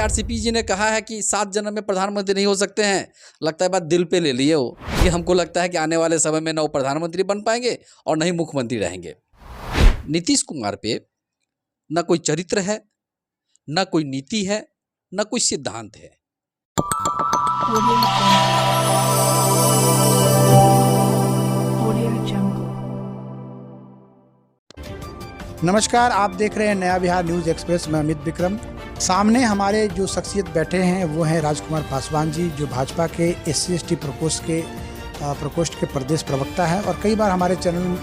RCP जी ने कहा है कि 7 जन्म में प्रधानमंत्री नहीं हो सकते हैं। लगता है बात दिल पे ले लिए वो, कि हमको लगता है कि आने वाले समय में न वो प्रधानमंत्री बन पाएंगे और न ही मुख्यमंत्री रहेंगे। नीतीश कुमार पे न कोई चरित्र है, न कोई नीति है, न कोई सिद्धांत है। नमस्कार, आप देख रहे हैं नया बिहार न्यूज़ एक्सप्रेस में अमित विक्रम। सामने हमारे जो शख्सियत बैठे हैं वो हैं राजकुमार पासवान जी, जो भाजपा के SC/ST प्रकोष्ठ के प्रदेश प्रवक्ता हैं और कई बार हमारे चैनल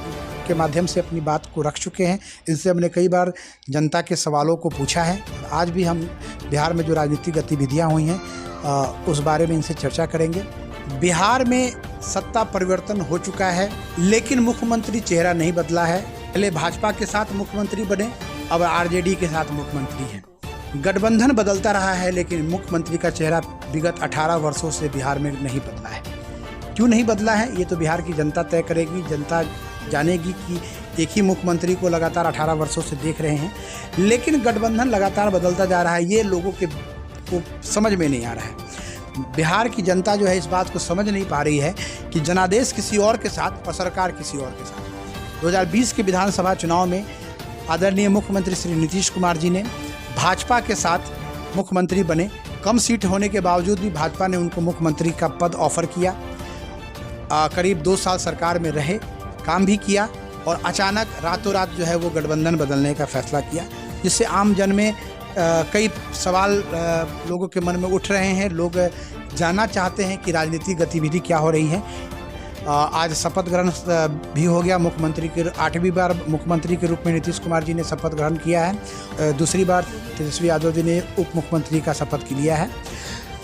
के माध्यम से अपनी बात को रख चुके हैं। इनसे हमने कई बार जनता के सवालों को पूछा है। आज भी हम बिहार में जो राजनीतिक गतिविधियाँ हुई हैं उस बारे में इनसे चर्चा करेंगे। बिहार में सत्ता परिवर्तन हो चुका है, लेकिन मुख्यमंत्री चेहरा नहीं बदला है। पहले भाजपा के साथ मुख्यमंत्री बने, अब RJD के साथ मुख्यमंत्री हैं। गठबंधन बदलता रहा है, लेकिन मुख्यमंत्री का चेहरा विगत 18 वर्षों से बिहार में नहीं बदला है। क्यों नहीं बदला है, ये तो बिहार की जनता तय करेगी। जनता जानेगी कि एक ही मुख्यमंत्री को लगातार 18 वर्षों से देख रहे हैं, लेकिन गठबंधन लगातार बदलता जा रहा है। ये लोगों को समझ में नहीं आ रहा है। बिहार की जनता जो है इस बात को समझ नहीं पा रही है कि जनादेश किसी और के साथ और सरकार किसी और के साथ। 2020 के विधानसभा चुनाव में आदरणीय मुख्यमंत्री श्री नीतीश कुमार जी ने भाजपा के साथ मुख्यमंत्री बने। कम सीट होने के बावजूद भी भाजपा ने उनको मुख्यमंत्री का पद ऑफर किया। करीब 2 साल सरकार में रहे, काम भी किया और अचानक रातों रात जो है वो गठबंधन बदलने का फैसला किया, जिससे आम जन में कई सवाल लोगों के मन में उठ रहे हैं। लोग जानना चाहते हैं कि राजनीतिक गतिविधि क्या हो रही है। आज शपथ ग्रहण भी हो गया। मुख्यमंत्री के 8वीं बार मुख्यमंत्री के रूप में नीतीश कुमार जी ने शपथ ग्रहण किया है। दूसरी बार तेजस्वी यादव जी ने उप मुख्यमंत्री का शपथ लिया है।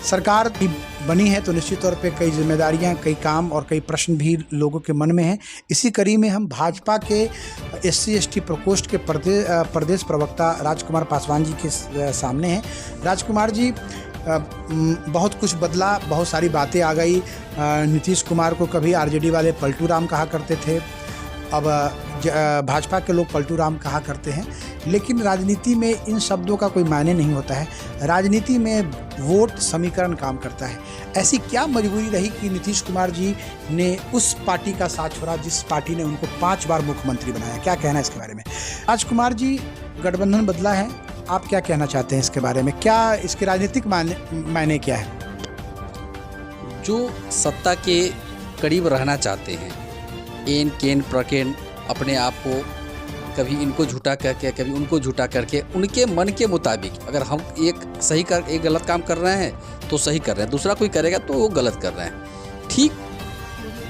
सरकार बनी है तो निश्चित तौर पे कई जिम्मेदारियां, कई काम और कई प्रश्न भी लोगों के मन में हैं। इसी कड़ी में हम भाजपा के SC/ST प्रकोष्ठ के प्रदेश प्रवक्ता राजकुमार पासवान जी के सामने हैं। राजकुमार जी, बहुत कुछ बदला, बहुत सारी बातें आ गई। नीतीश कुमार को कभी RJD वाले पलटू राम कहा करते थे, अब भाजपा के लोग पलटू राम कहा करते हैं। लेकिन राजनीति में इन शब्दों का कोई मायने नहीं होता है। राजनीति में वोट समीकरण काम करता है। ऐसी क्या मजबूरी रही कि नीतीश कुमार जी ने उस पार्टी का साथ छोड़ा जिस पार्टी ने उनको 5 बार मुख्यमंत्री बनाया? क्या कहना है इसके बारे में? राजकुमार जी, गठबंधन बदला है, आप क्या कहना चाहते हैं इसके बारे में? क्या इसके राजनीतिक मायने क्या है? जो सत्ता के करीब रहना चाहते हैं, एन केन प्रकेन अपने आप को कभी इनको झूठा करके कभी उनको झूठा करके उनके मन के मुताबिक, अगर हम एक गलत काम कर रहे हैं तो सही कर रहे हैं, दूसरा कोई करेगा तो वो गलत कर रहे हैं। ठीक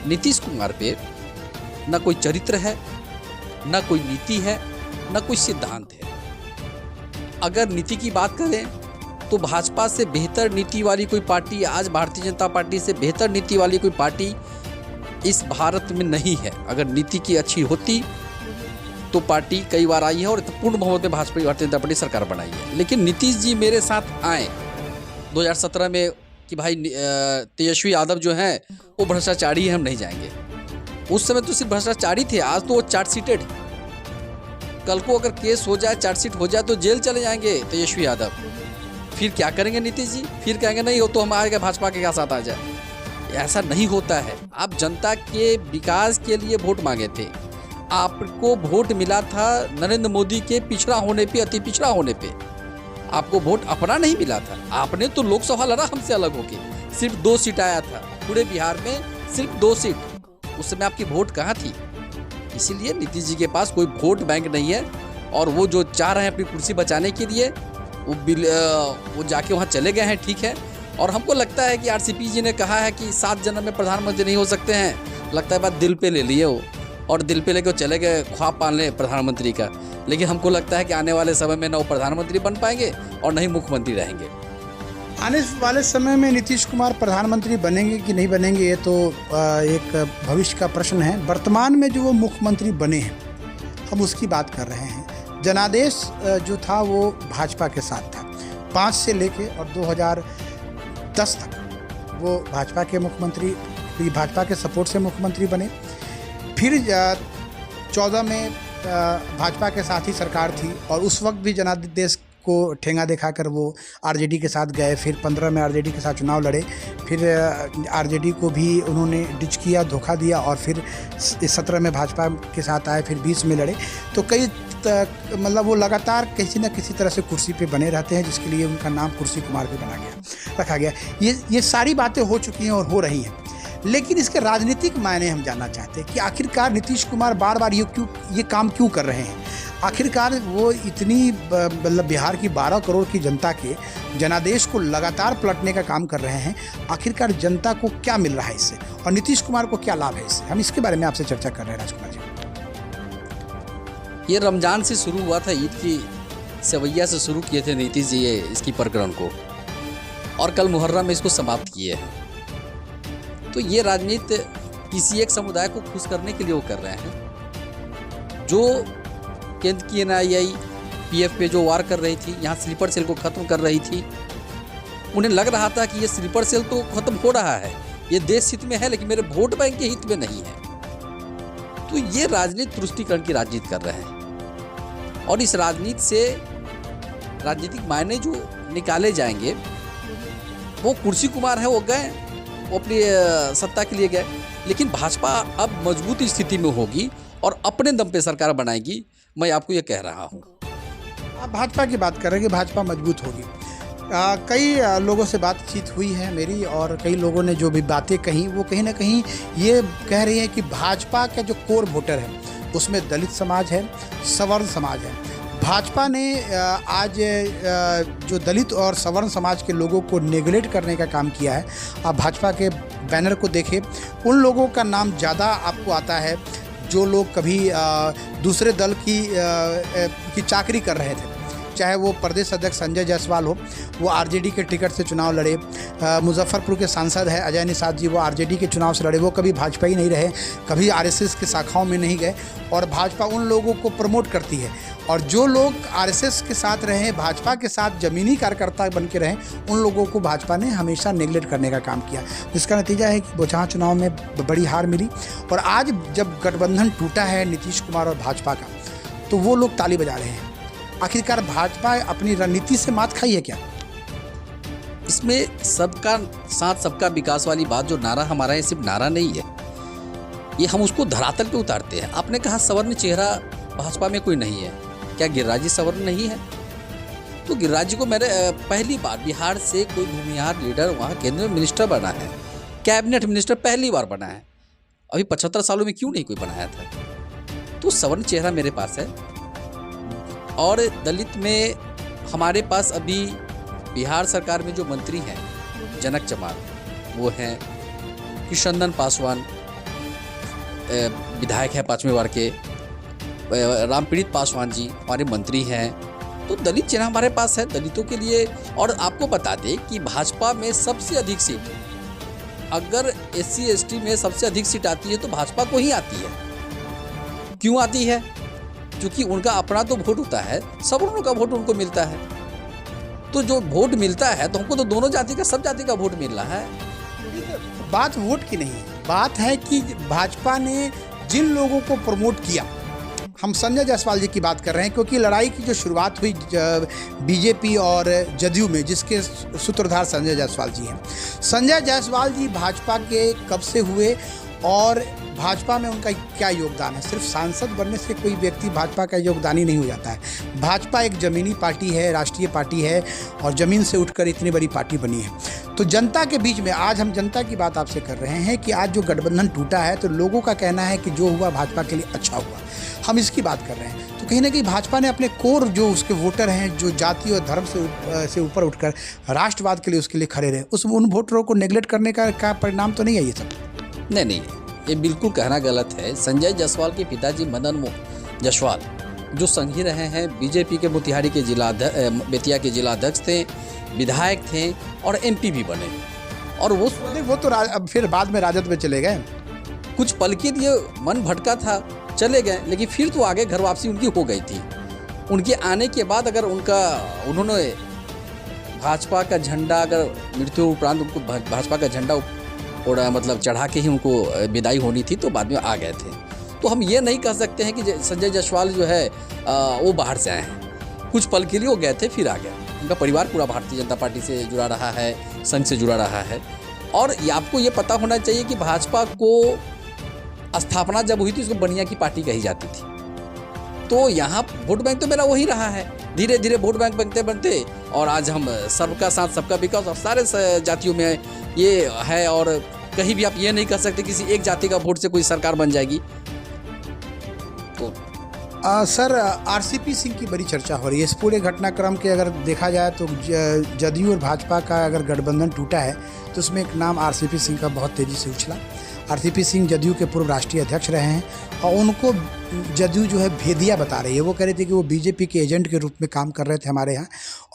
नीतीश कुमार पे न कोई चरित्र है, न कोई नीति है, न कोई सिद्धांत है। अगर नीति की बात करें तो भाजपा से बेहतर नीति वाली कोई पार्टी, आज भारतीय जनता पार्टी से बेहतर नीति वाली कोई पार्टी इस भारत में नहीं है। अगर नीति की अच्छी होती तो पार्टी कई बार आई है और पूर्ण बहुमत में भारतीय जनता पार्टी सरकार बनाई है। लेकिन नीतीश जी मेरे साथ आए 2017 में कि भाई तेजस्वी यादव जो हैं वो भ्रष्टाचारी है, हम नहीं जाएंगे। उस समय तो सिर्फ भ्रष्टाचारी थे, आज तो वो चार्जशीटेड। कल को अगर केस हो जाए, चार्जशीट हो जाए तो जेल चले जाएंगे तेजस्वी यादव। फिर क्या करेंगे नीतीश जी? फिर कहेंगे नहीं हो तो हम आएगा भाजपा के साथ आ जाए। ऐसा नहीं होता है। आप जनता के विकास के लिए वोट मांगे थे, आपको वोट मिला था नरेंद्र मोदी के पिछड़ा होने पे, अति पिछड़ा होने पे। आपको वोट अपना नहीं मिला था। आपने तो लोकसभा लड़ा हमसे अलग होके, सिर्फ 2 सीट आया था पूरे बिहार में, सिर्फ 2 सीट। उस समय आपकी वोट कहाँ थी? इसीलिए नीतीश जी के पास कोई वोट बैंक नहीं है और वो जो चाह रहे हैं अपनी कुर्सी बचाने के लिए वो जाके वहाँ चले गए हैं। ठीक है, और हमको लगता है कि RCP जी ने कहा है कि 7 जन्म में प्रधानमंत्री नहीं हो सकते हैं। लगता है बात दिल पे ले लिए वो, और दिल पे लेके चले गए ख्वाब पालने प्रधानमंत्री का। लेकिन हमको लगता है कि आने वाले समय में न वो प्रधानमंत्री बन पाएंगे और न ही मुख्यमंत्री रहेंगे। आने वाले समय में नीतीश कुमार प्रधानमंत्री बनेंगे कि नहीं बनेंगे, ये तो एक भविष्य का प्रश्न है। वर्तमान में जो वो मुख्यमंत्री बने हैं, हम उसकी बात कर रहे हैं। जनादेश जो था वो भाजपा के साथ था। 5 से लेके और 2010 तक वो भाजपा के मुख्यमंत्री, भाजपा के सपोर्ट से मुख्यमंत्री बने। फिर 14 में भाजपा के साथ ही सरकार थी और उस वक्त भी जनादेश को ठेंगा दिखाकर वो आरजेडी के साथ गए, फिर 15 में आरजेडी के साथ चुनाव लड़े, फिर आरजेडी को भी उन्होंने डिच किया, धोखा दिया, और फिर 17 में भाजपा के साथ आए, फिर 20 में लड़े। तो कई मतलब वो लगातार किसी न किसी तरह से कुर्सी पे बने रहते हैं, जिसके लिए उनका नाम कुर्सी कुमार भी रखा गया। ये सारी बातें हो चुकी हैं और हो रही हैं, लेकिन इसके राजनीतिक मायने हम जानना चाहते हैं कि आखिरकार नीतीश कुमार बार बार ये काम क्यों कर रहे हैं। आखिरकार वो इतनी मतलब बिहार की 12 करोड़ की जनता के जनादेश को लगातार पलटने का काम कर रहे हैं, आखिरकार जनता को क्या मिल रहा है इससे, और नीतीश कुमार को क्या लाभ है इससे, हम इसके बारे में आपसे चर्चा कर रहे हैं राजकुमार जी। ये रमज़ान से शुरू हुआ था, ईद की सवैया से शुरू किए थे नीतीश जी इसकी प्रकरण को, और कल मुहर्रम में इसको समाप्त किए हैं। तो ये राजनीति किसी एक समुदाय को खुश करने के लिए वो कर रहे हैं। जो केंद्र की NIA PF पे जो वार कर रही थी, यहाँ स्लीपर सेल को ख़त्म कर रही थी, उन्हें लग रहा था कि ये स्लीपर सेल तो ख़त्म हो रहा है, ये देश हित में है, लेकिन मेरे वोट बैंक के हित में नहीं है। तो ये राजनीति तुष्टीकरण की राजनीति कर रहे हैं, और इस राजनीति से राजनीतिक मायने जो निकाले जाएंगे, वो कुर्सी कुमार है, वो गए, वो अपनी सत्ता के लिए गए, लेकिन भाजपा अब मजबूत स्थिति में होगी और अपने दम पे सरकार बनाएगी, मैं आपको ये कह रहा हूँ। आप भाजपा की बात कर रहे हैं कि भाजपा मजबूत होगी। कई लोगों से बातचीत हुई है मेरी, और कई लोगों ने जो भी बातें कही वो कहीं ना कहीं ये कह रही है कि भाजपा का जो कोर वोटर है उसमें दलित समाज है, सवर्ण समाज है। भाजपा ने आज जो दलित और सवर्ण समाज के लोगों को नेगलेक्ट करने का काम किया है। आप भाजपा के बैनर को देखें, उन लोगों का नाम ज़्यादा आपको आता है जो लोग कभी दूसरे दल की चाकरी कर रहे थे, चाहे वो प्रदेश अध्यक्ष संजय जायसवाल हो, वो आरजेडी के टिकट से चुनाव लड़े, मुजफ्फरपुर के सांसद है अजय निषाद जी, वो आरजेडी के चुनाव से लड़े, वो कभी भाजपा ही नहीं रहे, कभी आरएसएस की शाखाओं में नहीं गए, और भाजपा उन लोगों को प्रमोट करती है। और जो लोग आरएसएस के साथ रहे, भाजपा के साथ ज़मीनी कार्यकर्ता बन के रहें, उन लोगों को भाजपा ने हमेशा नेगलेक्ट करने का काम किया, जिसका नतीजा है कि बोचहा चुनाव में बड़ी हार मिली। और आज जब गठबंधन टूटा है नीतीश कुमार और भाजपा का, तो वो लोग ताली बजा रहे हैं। आखिरकार भाजपा अपनी रणनीति से मात खाई है क्या? इसमें सबका साथ सबका विकास वाली बात जो नारा हमारा है, सिर्फ नारा नहीं है, ये हम उसको धरातल पे उतारते हैं। आपने कहा सवर्ण चेहरा भाजपा में कोई नहीं है, क्या गिरिराज जी सवर्ण नहीं है? तो गिरिराज जी को मेरे पहली बार बिहार से कोई भूमिहार लीडर वहाँ केंद्रीय मिनिस्टर बना है, कैबिनेट मिनिस्टर पहली बार बना है। अभी 75 सालों में क्यों नहीं कोई बनाया था? तो सवर्ण चेहरा मेरे पास है। और दलित में हमारे पास अभी बिहार सरकार में जो मंत्री हैं, जनक चमार, वो हैं कृष्णनंदन पासवान, विधायक हैं 5वें वार्ड के, रामपीड़ित पासवान जी हमारे मंत्री हैं। तो दलित चेहरा हमारे पास है दलितों के लिए। और आपको बता दें कि भाजपा में सबसे अधिक सीट, अगर SC ST में सबसे अधिक सीट आती है तो भाजपा को ही आती है। क्यों आती है? क्योंकि उनका अपना तो वोट होता है, सवर्णों का वोट उनको मिलता है। तो जो वोट मिलता है, तो हमको तो दोनों जाति का, सब जाति का वोट मिल रहा है। बात वोट की नहीं है, बात है कि भाजपा ने जिन लोगों को प्रमोट किया, हम संजय जायसवाल जी की बात कर रहे हैं, क्योंकि लड़ाई की जो शुरुआत हुई बीजेपी और जदयू में, जिसके सूत्रधार संजय जायसवाल जी हैं। संजय जायसवाल जी भाजपा के कब से हुए और भाजपा में उनका क्या योगदान है? सिर्फ सांसद बनने से कोई व्यक्ति भाजपा का योगदानी नहीं हो जाता है। भाजपा एक ज़मीनी पार्टी है, राष्ट्रीय पार्टी है, और ज़मीन से उठकर इतनी बड़ी पार्टी बनी है। तो जनता के बीच में आज हम जनता की बात आपसे कर रहे हैं कि आज जो गठबंधन टूटा है, तो लोगों का कहना है कि जो हुआ भाजपा के लिए अच्छा हुआ, हम इसकी बात कर रहे हैं। तो कहीं ना कहीं भाजपा ने अपने कोर जो उसके वोटर हैं, जो जाति और धर्म से ऊपर उठकर राष्ट्रवाद के लिए उसके लिए खड़े रहे, उन वोटरों को नेगलेक्ट करने का परिणाम तो नहीं है ये सब? नहीं, ये बिल्कुल कहना गलत है। संजय जायसवाल के पिताजी मदन जायसवाल जो संघी रहे हैं, बीजेपी के मोतिहारी के बेतिया के जिला अध्यक्ष थे, विधायक थे और MP भी बने। और वो तो अब फिर बाद में राजद में चले गए। कुछ पल के लिए मन भटका था, चले गए, लेकिन फिर तो आगे घर वापसी उनकी हो गई थी। उनके आने के बाद अगर उन्होंने भाजपा का झंडा, अगर मृत्यु उपरांत उनको भाजपा का झंडा मतलब चढ़ा के ही उनको विदाई होनी थी, तो बाद में आ गए थे। तो हम ये नहीं कह सकते हैं कि संजय जायसवाल जो है वो बाहर से आए हैं। कुछ पल के लिए वो गए थे, फिर आ गए। उनका परिवार पूरा भारतीय जनता पार्टी से जुड़ा रहा है, संघ से जुड़ा रहा है। और ये आपको ये पता होना चाहिए कि भाजपा को स्थापना जब हुई थी उसको बनिया की पार्टी कही जाती थी। तो यहाँ वोट बैंक तो मेरा वही रहा है। धीरे धीरे वोट बैंक बनते बनते और आज हम सबका साथ सबका विकास और सारे जातियों में ये है। और कहीं भी आप ये नहीं कह सकते किसी एक जाति का वोट से कोई सरकार बन जाएगी। तो सर, आरसीपी सिंह की बड़ी चर्चा हो रही है। इस पूरे घटनाक्रम के अगर देखा जाए तो जदयू और भाजपा का अगर गठबंधन टूटा है तो उसमें एक नाम आरसीपी सिंह का बहुत तेज़ी से उछला। आरसीपी सिंह जदयू के पूर्व राष्ट्रीय अध्यक्ष रहे हैं और उनको जदयू जो है भेदिया बता रही है। वो कह रहे थे कि वो बीजेपी के एजेंट के रूप में काम कर रहे थे हमारे यहाँ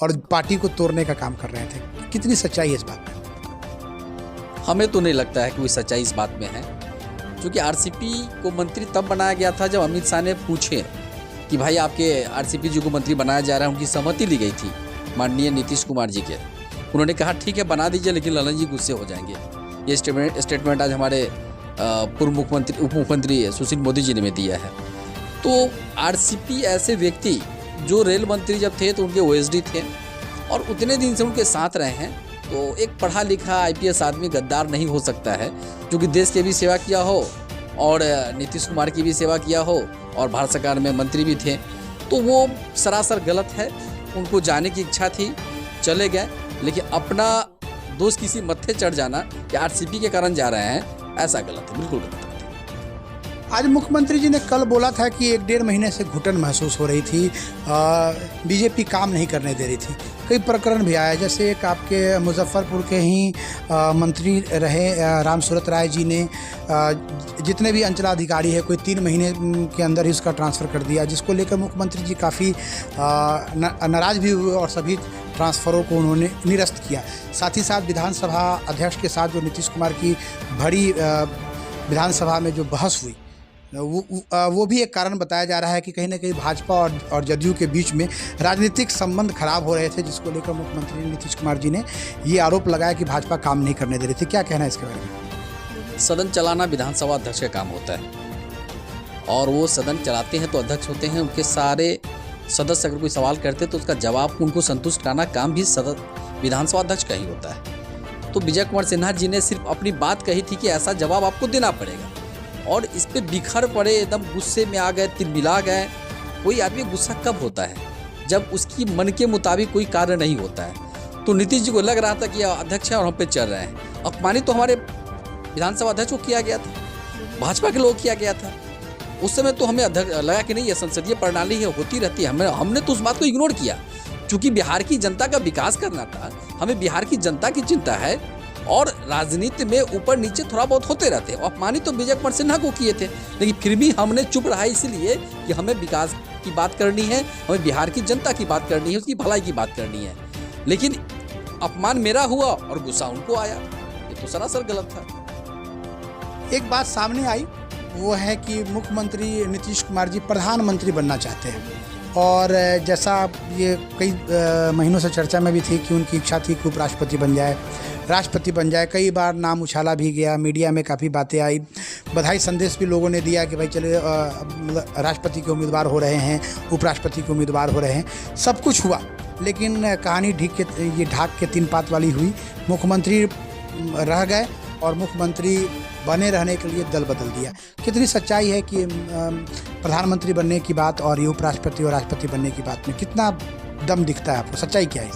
और पार्टी को तोड़ने का काम कर रहे थे। कितनी सच्चाई है इस बात में? हमें तो नहीं लगता है कि कोई सच्चाई इस बात में है, क्योंकि आरसीपी को मंत्री तब बनाया गया था जब अमित शाह ने पूछे कि भाई आपके आरसीपी जी को मंत्री बनाया जा रहा है। उनकी सहमति ली गई थी माननीय नीतीश कुमार जी के। उन्होंने कहा ठीक है बना दीजिए, लेकिन ललन जी गुस्से हो जाएंगे। ये स्टेटमेंट आज हमारे पूर्व मुख्यमंत्री उप मुख्यमंत्री सुशील मोदी जी ने भी दिया है। तो आरसीपी ऐसे व्यक्ति जो रेल मंत्री जब थे तो उनके ओएसडी थे और उतने दिन से उनके साथ रहे हैं। तो एक पढ़ा लिखा आईपीएस आदमी गद्दार नहीं हो सकता है, क्योंकि देश की भी सेवा किया हो और नीतीश कुमार की भी सेवा किया हो और भारत सरकार में मंत्री भी थे। तो वो सरासर गलत है। उनको जाने की इच्छा थी, चले गए, लेकिन अपना दोस्त किसी मत्थे चढ़ जाना कि आरसीपी के कारण जा रहे हैं, ऐसा गलत है, बिल्कुल गलत है। आज मुख्यमंत्री जी ने कल बोला था कि 1-1.5 महीने से घुटन महसूस हो रही थी, बीजेपी काम नहीं करने दे रही थी। कई प्रकरण भी आया, जैसे एक आपके मुजफ्फरपुर के ही मंत्री रहे राम सूरत राय जी ने जितने भी अंचलाधिकारी है कोई 3 महीने के अंदर ही उसका ट्रांसफ़र कर दिया, जिसको लेकर मुख्यमंत्री जी काफ़ी नाराज़ भी हुए और सभी ट्रांसफ़रों को उन्होंने निरस्त किया। साथ ही साथ विधानसभा अध्यक्ष के साथ जो नीतीश कुमार की बड़ी विधानसभा में जो बहस हुई वो भी एक कारण बताया जा रहा है कि कहीं ना कहीं भाजपा और जदयू के बीच में राजनीतिक संबंध खराब हो रहे थे, जिसको लेकर मुख्यमंत्री नीतीश कुमार जी ने ये आरोप लगाया कि भाजपा काम नहीं करने दे रही थी। क्या कहना है इसके बारे में? सदन चलाना विधानसभा अध्यक्ष का काम होता है और वो सदन चलाते हैं तो अध्यक्ष होते हैं। उनके सारे सदस्य अगर कोई सवाल करते तो उसका जवाब उनको संतुष्ट कराना काम भी विधानसभा अध्यक्ष का ही होता है। तो विजय कुमार सिन्हा जी ने सिर्फ अपनी बात कही थी कि ऐसा जवाब आपको देना पड़ेगा और इस पे बिखर पड़े, एकदम गुस्से में आ गए, तिलमिला गए। कोई आदमी गुस्सा कब होता है? जब उसकी मन के मुताबिक कोई कार्य नहीं होता है। तो नीतीश जी को लग रहा था कि अध्यक्ष है और हम पे चल रहे हैं। अपमानित तो हमारे विधानसभा अध्यक्ष को किया गया था, भाजपा के लोग किया गया था। उस समय तो हमें लगा कि नहीं, ये संसदीय प्रणाली है, होती रहती है। हमने तो उस बात को इग्नोर किया, क्योंकि बिहार की जनता का विकास करना था। हमें बिहार की जनता की चिंता है और राजनीति में ऊपर नीचे थोड़ा बहुत होते रहते हैं। अपमानित तो विजय कुमार सिन्हा को किए थे, लेकिन फिर भी हमने चुप रहा इसलिए कि हमें विकास की बात करनी है, हमें बिहार की जनता की बात करनी है, उसकी भलाई की बात करनी है। लेकिन अपमान मेरा हुआ और गुस्सा उनको आया, ये तो सरासर गलत था। एक बात सामने आई, वो है कि मुख्यमंत्री नीतीश कुमार जी प्रधानमंत्री बनना चाहते हैं और जैसा ये कई महीनों से चर्चा में भी थी कि उनकी इच्छा थी कि उपराष्ट्रपति बन जाए, राष्ट्रपति बन जाए। कई बार नाम उछाला भी गया, मीडिया में काफ़ी बातें आई, बधाई संदेश भी लोगों ने दिया कि भाई चले राष्ट्रपति के उम्मीदवार हो रहे हैं, उपराष्ट्रपति के उम्मीदवार हो रहे हैं। सब कुछ हुआ, लेकिन कहानी ढाक के 3 पात वाली हुई। मुख्यमंत्री रह गए और मुख्यमंत्री बने रहने के लिए दल बदल दिया। कितनी सच्चाई है कि प्रधानमंत्री बनने की बात और ये उपराष्ट्रपति और राष्ट्रपति बनने की बात में कितना दम दिखता है आपको? सच्चाई क्या है?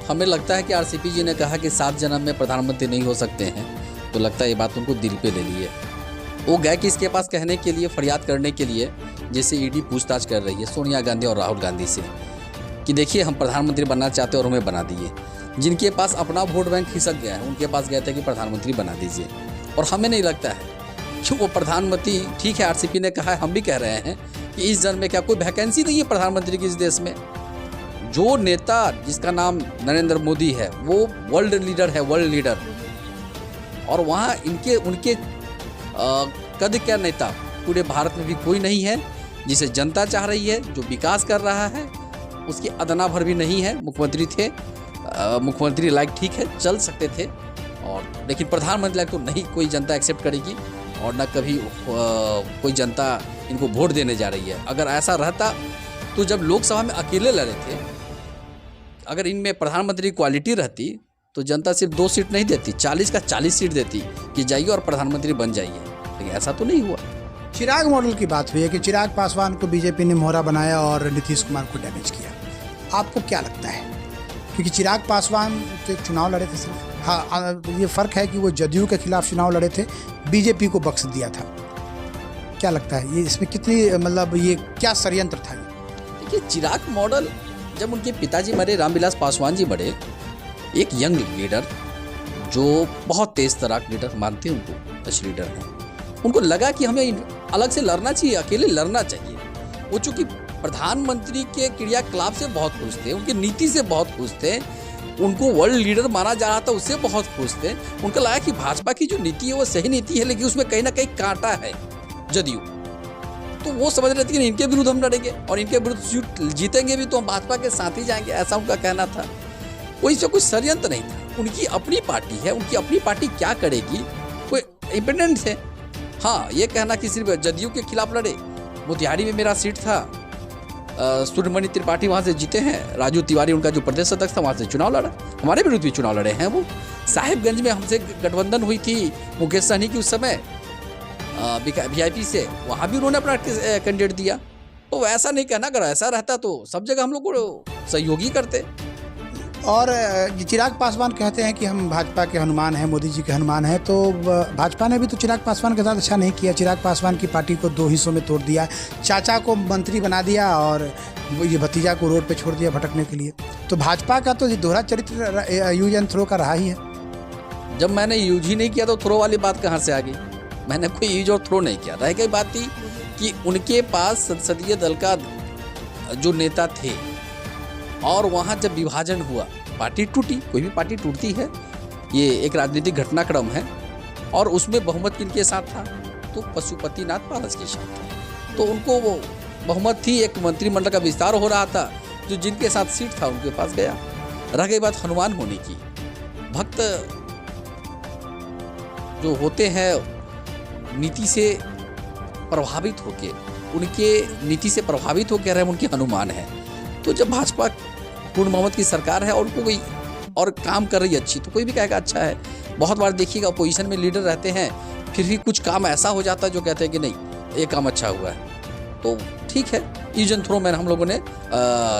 हमें लगता है कि आरसीपी जी ने कहा कि 7 जन्म में प्रधानमंत्री नहीं हो सकते हैं, तो लगता है ये बात उनको दिल पे ले ली है। वो गए कि इसके पास कहने के लिए, फरियाद करने के लिए, जैसे ईडी पूछताछ कर रही है सोनिया गांधी और राहुल गांधी से कि देखिए हम प्रधानमंत्री बनना चाहते हैं और हमें बना दिए। जिनके पास अपना वोट बैंक खिसक गया है उनके पास गए थे कि प्रधानमंत्री बना दीजिए। और हमें नहीं लगता है कि वो प्रधानमंत्री, ठीक है आरसीपी ने कहा है, हम भी कह रहे हैं कि इस जन्म में क्या कोई वैकेंसी नहीं है प्रधानमंत्री की इस देश में। जो नेता जिसका नाम नरेंद्र मोदी है वो वर्ल्ड लीडर है, वर्ल्ड लीडर। और वहाँ उनके कद क्या नेता पूरे भारत में भी कोई नहीं है जिसे जनता चाह रही है, जो विकास कर रहा है। उसकी अदना भर भी नहीं है। मुख्यमंत्री थे, मुख्यमंत्री लायक ठीक है, चल सकते थे, और लेकिन प्रधानमंत्री लायक तो नहीं कोई जनता एक्सेप्ट करेगी और न कभी कोई जनता इनको वोट देने जा रही है। अगर ऐसा रहता तो जब लोकसभा में अकेले लड़े थे, अगर इनमें प्रधानमंत्री क्वालिटी रहती तो जनता सिर्फ 2 सीट नहीं देती, 40 का 40 सीट देती कि जाइए और प्रधानमंत्री बन जाइए, लेकिन ऐसा तो नहीं हुआ। चिराग मॉडल की बात हुई है कि चिराग पासवान को बीजेपी ने मोहरा बनाया और नीतीश कुमार को डैमेज किया। आपको क्या लगता है? क्योंकि चिराग पासवान तो एक चुनाव लड़े थे सिर्फ, हाँ ये फ़र्क है कि वो जदयू के खिलाफ चुनाव लड़े थे, बीजेपी को बख्श दिया था। क्या लगता है ये इसमें कितनी मतलब ये क्या षड्यंत्र था? ये देखिए, चिराग मॉडल जब उनके पिताजी मरे, रामविलास पासवान जी मरे, एक यंग लीडर जो बहुत तेज तराक लीडर मानते हैं उनको, टच लीडर हैं, उनको लगा कि हमें अलग से लड़ना चाहिए, अकेले लड़ना चाहिए। वो चूँकि प्रधानमंत्री के क्रियाकलाप से बहुत खुश थे, उनकी नीति से बहुत खुश थे, उनको वर्ल्ड लीडर माना जा रहा था, उससे बहुत खुश थे। उनको लगा कि भाजपा की जो नीति है वो सही नीति है, लेकिन उसमें कहीं ना कहीं कांटा है जदयू। तो वो समझ रहे थे कि इनके विरुद्ध हम लड़ेंगे और इनके विरुद्ध जीतेंगे भी तो हम भाजपा के साथ ही जाएंगे, ऐसा उनका कहना था। कोई इसमें कुछ षड्यंत्र नहीं था। उनकी अपनी पार्टी है, उनकी अपनी पार्टी क्या करेगी, कोई इंडिपेंडेंट है। हाँ, ये कहना कि सिर्फ जदयू के खिलाफ लड़े, मोतिहारी में मेरा सीट था, सूर्यमणि त्रिपाठी वहाँ से जीते हैं, राजू तिवारी उनका जो प्रदेश अध्यक्ष था वहाँ से चुनाव लड़ा, हमारे विरुद्ध भी चुनाव लड़े हैं। वो साहिबगंज में हमसे गठबंधन हुई थी मुकेश सहनी की उस समय VIP से, वहाँ भी उन्होंने अपना कैंडिडेट दिया। तो ऐसा नहीं कहना, अगर ऐसा रहता तो सब जगह हम लोग को सहयोगी करते। और चिराग पासवान कहते हैं कि हम भाजपा के हनुमान हैं, मोदी जी के हनुमान हैं, तो भाजपा ने भी तो चिराग पासवान के साथ अच्छा नहीं किया। चिराग पासवान की पार्टी को 2 हिस्सों में तोड़ दिया, चाचा को मंत्री बना दिया और ये भतीजा को रोड पे छोड़ दिया भटकने के लिए। तो भाजपा का तो दोहरा चरित्र यूज एंड थ्रो का रहा ही है। जब मैंने यूज ही नहीं किया तो थ्रो वाली बात कहाँ से आ गई? मैंने कोई यूज और थ्रो नहीं किया। रह गई बात थी कि उनके पास संसदीय दल का जो नेता थे और वहाँ जब विभाजन हुआ, पार्टी टूटी, कोई भी पार्टी टूटती है, ये एक राजनीतिक घटनाक्रम है, और उसमें बहुमत किनके साथ था? तो पशुपतिनाथ पारस के साथ था। तो उनको वो बहुमत थी, एक मंत्रिमंडल का विस्तार हो रहा था, जो जिनके साथ सीट था उनके पास गया। रह गई बात हनुमान होने की। भक्त जो होते हैं नीति से प्रभावित होके, उनके नीति से प्रभावित होकर रहे, उनके हनुमान है। तो जब भाजपा पूर्ण बहुमत की सरकार है और उनको कोई और काम कर रही है अच्छी, तो कोई भी कहेगा अच्छा है। बहुत बार देखिएगा अपोजिशन में लीडर रहते हैं, फिर भी कुछ काम ऐसा हो जाता है जो कहते हैं कि नहीं ये काम अच्छा हुआ है, तो ठीक है। यूज एंड थ्रो में हम लोगों ने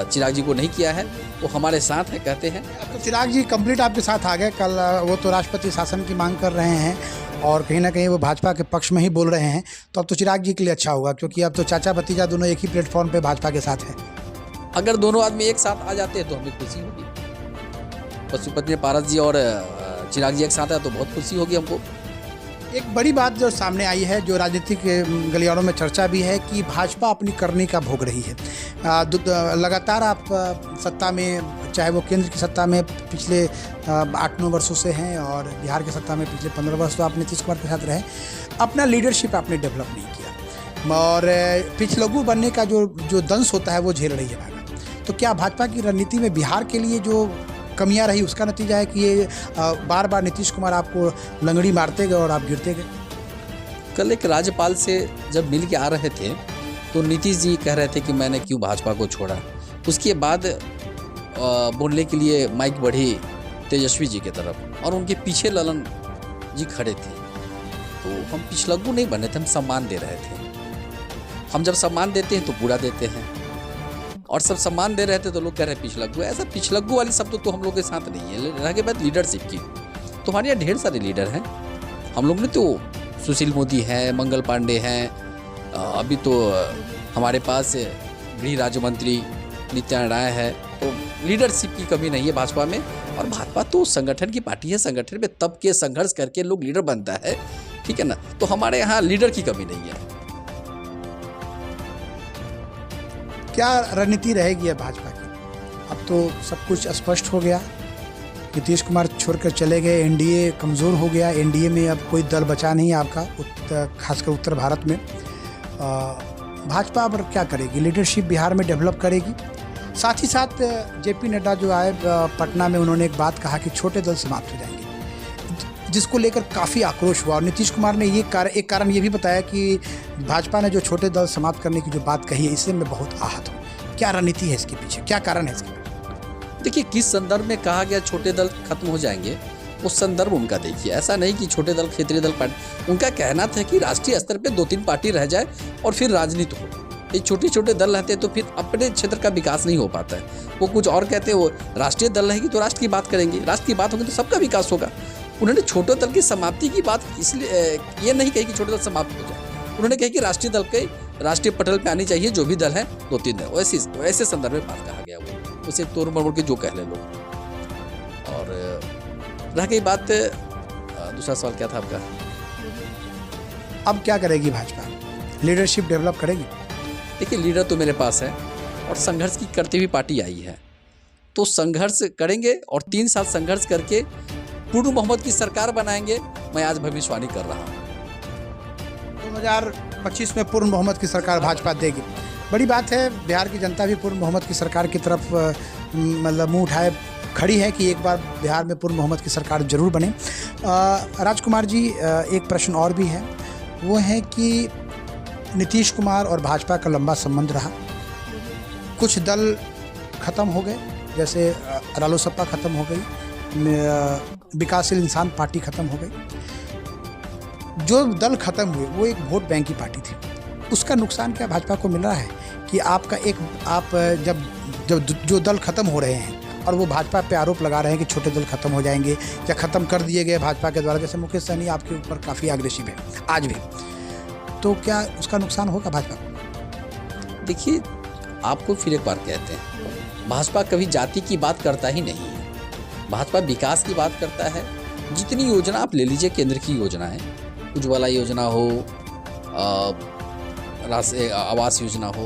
चिराग जी को नहीं किया है, तो हमारे साथ है, कहते हैं। तो चिराग जी कंप्लीट आपके साथ आ गए। कल वो तो राष्ट्रपति शासन की मांग कर रहे हैं और कहीं ना कहीं वो भाजपा के पक्ष में ही बोल रहे हैं, तो अब तो चिराग जी के लिए अच्छा होगा, क्योंकि अब तो चाचा भतीजा दोनों एक ही प्लेटफॉर्म पे भाजपा के साथ हैं। अगर दोनों आदमी एक साथ आ जाते हैं तो हमें खुशी होगी। पशुपति पारस जी और चिराग जी एक साथ है तो बहुत खुशी होगी हमको। एक बड़ी बात जो सामने आई है, जो राजनीतिक गलियारों में चर्चा भी है, कि भाजपा अपनी करनी का भोग रही है। लगातार आप सत्ता में, चाहे वो केंद्र की सत्ता में पिछले 8-9 वर्षों से हैं और बिहार की सत्ता में पिछले 15 वर्ष तो आप नीतीश कुमार के साथ रहे, अपना लीडरशिप आपने डेवलप नहीं किया और पिछलग्गू बनने का जो दंश होता है वो झेल रही है भागा। तो क्या भाजपा की रणनीति में बिहार के लिए जो कमियां रही उसका नतीजा है कि ये बार बार नीतीश कुमार आपको लंगड़ी मारते गए और आप गिरते गए? कल एक राज्यपाल से जब मिल के आ रहे थे तो नीतीश जी कह रहे थे कि मैंने क्यों भाजपा को छोड़ा। उसके बाद बोलने के लिए माइक बढ़ी तेजस्वी जी की तरफ और उनके पीछे ललन जी खड़े थे। तो हम पिछलग्गू नहीं बने थे, हम सम्मान दे रहे थे। हम जब सम्मान देते हैं तो बुरा देते हैं, और सब सम्मान दे रहे थे तो लोग कह रहे हैं पिछलग्गू। ऐसा पिछलग्गू वाली शब्द तो हम लोग के साथ नहीं है। रह गई बात लीडरशिप की, तो हमारे यहाँ ढेर सारे लीडर हैं। हम लोग ने तो सुशील मोदी हैं, मंगल पांडे हैं, अभी तो हमारे पास गृह राज्य मंत्री नित्यानंद राय है। तो लीडरशिप की कमी नहीं है भाजपा में। और भाजपा तो संगठन की पार्टी है, संगठन में तब के संघर्ष करके लोग लीडर बनता है, ठीक है ना। तो हमारे यहाँ लीडर की कमी नहीं है। क्या रणनीति रहेगी है भाजपा की? अब तो सब कुछ स्पष्ट हो गया। नीतीश कुमार छोड़कर चले गए, एनडीए कमज़ोर हो गया, एनडीए में अब कोई दल बचा नहीं है आपका, खासकर उत्तर भारत में। भाजपा अब क्या करेगी? लीडरशिप बिहार में डेवलप करेगी। साथ ही साथ जेपी नड्डा जो आए पटना में, उन्होंने एक बात कहा कि छोटे दल समाप्त हो जाएंगे, जिसको लेकर काफ़ी आक्रोश हुआ। और नीतीश कुमार ने एक कारण ये भी बताया कि भाजपा ने जो छोटे दल समाप्त करने की जो बात कही है, इससे मैं बहुत आहत हूँ। क्या रणनीति है इसके पीछे, क्या कारण है इसके? देखिए, किस संदर्भ में कहा गया छोटे दल खत्म हो जाएंगे, उस संदर्भ उनका देखिए। ऐसा नहीं कि छोटे दल क्षेत्रीय दल पार्टी, उनका कहना था कि राष्ट्रीय स्तर पे 2-3 पार्टी रह जाए और फिर राजनीति हो। ये छोटे छोटे दल रहते हैं तो फिर अपने क्षेत्र का विकास नहीं हो पाता है। वो कुछ और कहते हैं, वो राष्ट्रीय दल रहेगी तो राष्ट्र की बात करेंगे, राष्ट्र की बात होगी तो सबका विकास होगा। उन्होंने छोटे दल की समाप्ति की बात इसलिए ये नहीं कही कि छोटे दल समाप्त हो जाए, उन्होंने कहा कि राष्ट्रीय दल के राष्ट्रीय पटल पे आनी चाहिए जो भी दल है 2-3 दल, ऐसे संदर्भ में बात कहा गया। वो उसे तोड़ मरोड़ के जो कह ले लोग। और रह गई बात, दूसरा सवाल क्या था आपका? अब क्या करेगी भाजपा, लीडरशिप डेवलप करेगी? देखिए, लीडर तो मेरे पास है और संघर्ष की करती हुई पार्टी आई है, तो संघर्ष करेंगे और 3 साल संघर्ष करके पूर्ण बहुमत की सरकार बनाएंगे। मैं आज भविष्यवाणी कर रहा हूँ। 2025 में पूर्ण बहुमत की सरकार भाजपा देगी। बड़ी बात है, बिहार की जनता भी पूर्ण बहुमत की सरकार की तरफ मतलब मुंह उठाए खड़ी है कि एक बार बिहार में पूर्ण बहुमत की सरकार जरूर बने। राजकुमार जी, एक प्रश्न और भी है, वो है कि नीतीश कुमार और भाजपा का लंबा संबंध रहा। कुछ दल खत्म हो गए, जैसे रालोसपा खत्म हो गई, विकासशील इंसान पार्टी खत्म हो गई। जो दल खत्म हुए वो एक वोट बैंक की पार्टी थी। उसका नुकसान क्या भाजपा को मिल रहा है कि आप जब जो दल खत्म हो रहे हैं और वो भाजपा पे आरोप लगा रहे हैं कि छोटे दल खत्म हो जाएंगे या खत्म कर दिए गए भाजपा के द्वारा, जैसे मुकेश सहनी आपके ऊपर काफ़ी अग्रेसिव है आज भी, तो क्या उसका नुकसान होगा भाजपा को? देखिए, आपको फिर एक बार कहते हैं, भाजपा कभी जाति की बात करता ही नहीं है। भाजपा विकास की बात करता है। जितनी योजना आप ले लीजिए, केंद्र की योजना है, उज्ज्वला योजना हो, राष्ट्रीय आवास योजना हो,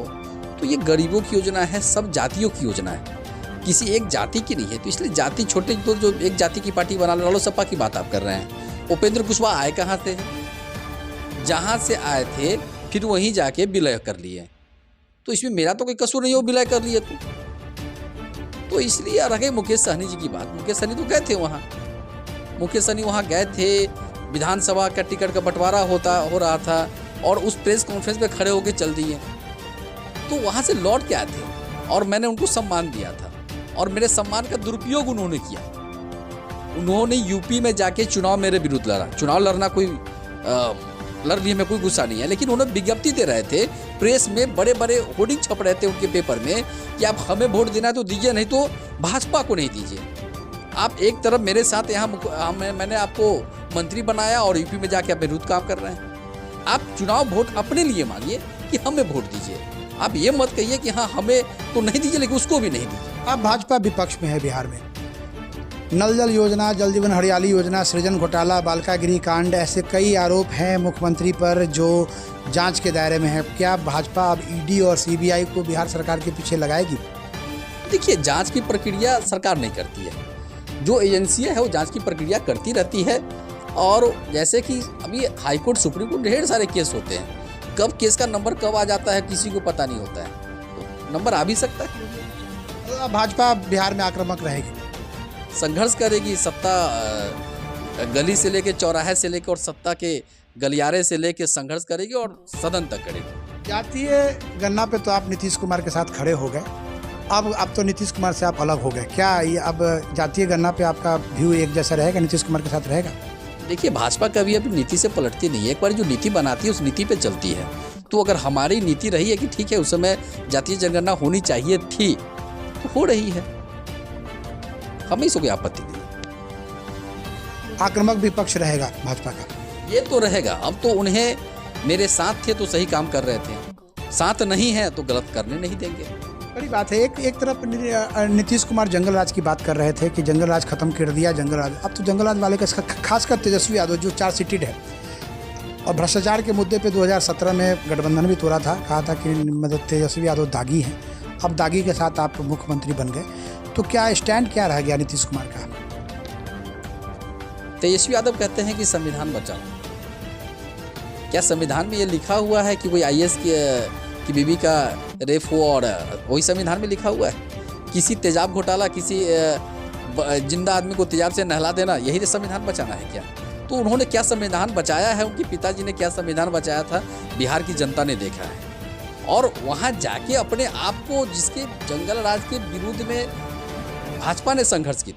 तो ये गरीबों की योजना है, सब जातियों की योजना है, किसी एक जाति की नहीं है। तो इसलिए जाति छोटे तो जो एक जाति की पार्टी बना लो, रालोसपा की बात आप कर रहे हैं। उपेंद्र कुशवाहा आए कहाँ से? जहाँ से आए थे फिर वहीं जाके विलय कर लिए, तो इसमें मेरा तो कोई कसूर नहीं हो, विलय कर लिए तो इसलिए रहे मुकेश सहनी जी की बात। मुकेश सहनी तो गए थे वहाँ, मुकेश सहनी वहाँ गए थे, विधानसभा का टिकट का बंटवारा हो रहा था और उस प्रेस कॉन्फ्रेंस पे खड़े होकर चल दिए, तो वहाँ से लौट के आए थे और मैंने उनको सम्मान दिया था और मेरे सम्मान का दुरुपयोग उन्होंने किया। उन्होंने यूपी में जाके चुनाव मेरे विरुद्ध लड़ा। चुनाव लड़ना कोई लड़ लिए में कोई गुस्सा नहीं है, लेकिन उन्होंने विज्ञप्ति दे रहे थे, प्रेस में बड़े बड़े होर्डिंग छप रहे थे उनके पेपर में कि आप हमें वोट देना है तो दीजिए, नहीं तो भाजपा को नहीं दीजिए। आप एक तरफ मेरे साथ यहाँ मैंने आपको मंत्री बनाया और यूपी में जाके आप विरुद्ध काम कर रहे हैं। आप चुनाव वोट अपने लिए मांगिए कि हमें वोट दीजिए, आप ये मत कहिए कि हाँ हमें तो नहीं दीजिए लेकिन उसको भी नहीं दीजिए। अब भाजपा विपक्ष में है बिहार में। नल जल योजना, जल जीवन हरियाली योजना, सृजन घोटाला, बालिका गृह कांड, ऐसे कई आरोप हैं मुख्यमंत्री पर जो जांच के दायरे में है। क्या भाजपा अब ईडी और सीबीआई को बिहार सरकार के पीछे लगाएगी? देखिए, जांच की प्रक्रिया सरकार नहीं करती है, जो एजेंसियां है वो जांच की प्रक्रिया करती रहती है। और जैसे कि अभी हाईकोर्ट, सुप्रीम कोर्ट, ढेर सारे केस होते हैं, कब केस का नंबर कब आ जाता है किसी को पता नहीं होता है, तो नंबर आ भी सकता है। भाजपा बिहार में आक्रामक रहेगी, संघर्ष करेगी, सत्ता गली से लेके चौराहे से लेके और सत्ता के गलियारे से लेके संघर्ष करेगी और सदन तक करेगी। जातीय गणना पे तो आप नीतीश कुमार के साथ खड़े हो गए, अब तो नीतीश कुमार से आप अलग हो गए। क्या ये अब जातीय गणना पे आपका व्यू एक जैसा रहेगा, नीतीश कुमार के साथ रहेगा? देखिए, भाजपा कभी अभी नीति से पलटती नहीं है, एक बार जो नीति बनाती है उस नीति पे चलती है। तो अगर हमारी नीति रही है कि ठीक है उस समय जातीय जनगणना होनी चाहिए थी, तो हो रही है, हमें इसको कोई आपत्ति नहीं। आक्रामक विपक्ष रहेगा भाजपा का, ये तो रहेगा। अब तो उन्हें मेरे साथ थे तो सही काम कर रहे थे, साथ नहीं है तो गलत करने नहीं देंगे। बड़ी बात है। एक तरफ नीतीश कुमार जंगल राज की बात कर रहे थे कि जंगल राज खत्म कर दिया, जंगल राज। अब तो जंगल राज वाले का खासकर तेजस्वी यादव जो चार्ज सीटेड है और भ्रष्टाचार के मुद्दे पे 2017 में गठबंधन भी तोड़ा था, कहा था कि मतलब तेजस्वी यादव दागी हैं। अब दागी के साथ आप मुख्यमंत्री बन गए, तो क्या स्टैंड क्या रह गया नीतीश कुमार का? तेजस्वी यादव कहते हैं कि संविधान बचाओ। क्या संविधान में ये लिखा हुआ है कि कोई आईएएस की बीवी का रेप हो और वही संविधान में लिखा हुआ है? किसी तेजाब घोटाला, किसी जिंदा आदमी को तेजाब से नहला देना, यही तो संविधान बचाना है क्या? तो उन्होंने क्या संविधान बचाया है, उनके पिताजी ने क्या संविधान बचाया था, बिहार की जनता ने देखा है। और वहाँ जाके अपने आप को, जिसके जंगल राज के विरुद्ध में भाजपा ने संघर्ष की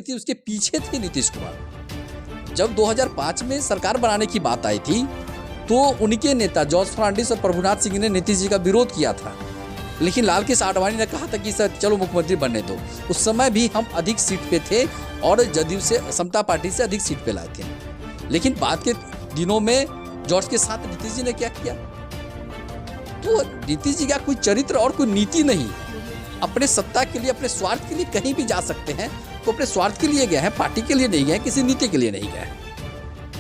थी, उसके पीछे थे नीतीश कुमार। जब 2005 में सरकार बनाने की बात आई थी तो उनके नेता जॉर्ज फर्नांडिस और प्रभुनाथ सिंह ने नीतीश जी का विरोध किया था, लेकिन लाल कृष्ण आडवाणी ने कहा था कि सर चलो मुख्यमंत्री बनने दो। उस समय भी हम अधिक सीट पे थे और जदयू से, समता पार्टी से अधिक सीट पे लाए थे, लेकिन बाद के दिनों में जॉर्ज के साथ नीतीश जी ने क्या किया? तो नीतीश जी का कोई चरित्र और कोई नीति नहीं। अपने सत्ता के लिए, अपने स्वार्थ के लिए कहीं भी जा सकते हैं, तो अपने स्वार्थ के लिए गए हैं, पार्टी के लिए नहीं गए, किसी नीति के लिए नहीं गए।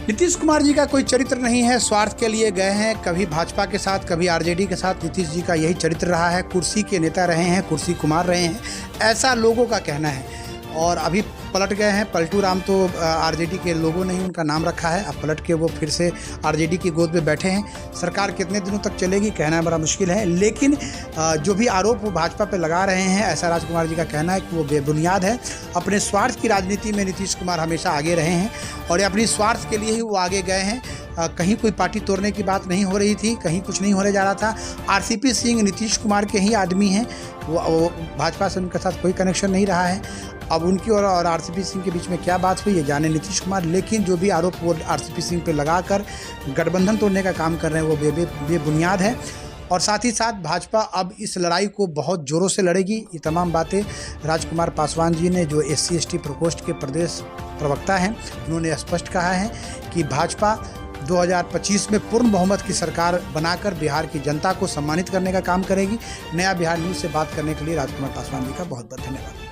नीतीश कुमार जी का कोई चरित्र नहीं है, स्वार्थ के लिए गए हैं। कभी भाजपा के साथ, कभी आरजेडी के साथ नीतीश जी का यही चरित्र रहा है। कुर्सी के नेता रहे हैं, कुर्सी कुमार रहे हैं, ऐसा लोगों का कहना है। और अभी पलट गए हैं। पलटू राम तो आरजेडी के लोगों ने ही उनका नाम रखा है। अब पलट के वो फिर से आरजेडी की गोद में बैठे हैं। सरकार कितने दिनों तक चलेगी कहना बड़ा मुश्किल है, लेकिन जो भी आरोप वो भाजपा पे लगा रहे हैं, ऐसा राजकुमार जी का कहना है कि वो बेबुनियाद है। अपने स्वार्थ की राजनीति में नीतीश कुमार हमेशा आगे रहे हैं और ये अपनी स्वार्थ के लिए ही वो आगे गए हैं। कहीं कोई पार्टी तोड़ने की बात नहीं हो रही थी, कहीं कुछ नहीं होने जा रहा था। आरसीपी सिंह नीतीश कुमार के ही आदमी हैं, वो भाजपा से उनके साथ कोई कनेक्शन नहीं रहा है। अब उनकी और आरसीपी सिंह के बीच में क्या बात हुई ये जाने नीतीश कुमार, लेकिन जो भी आरोप वो आरसीपी सिंह पे लगाकर गठबंधन तोड़ने का काम कर रहे हैं वो बेबुनियाद है। और साथ ही साथ भाजपा अब इस लड़ाई को बहुत ज़ोरों से लड़ेगी। ये तमाम बातें राजकुमार पासवान जी ने, जो SC/ST प्रकोष्ठ के प्रदेश प्रवक्ता हैं, उन्होंने स्पष्ट कहा है कि भाजपा 2025 में पूर्ण बहुमत की सरकार बनाकर बिहार की जनता को सम्मानित करने का काम करेगी। नया बिहार न्यूज़ से बात करने के लिए राजकुमार पासवान जी का बहुत बहुत धन्यवाद।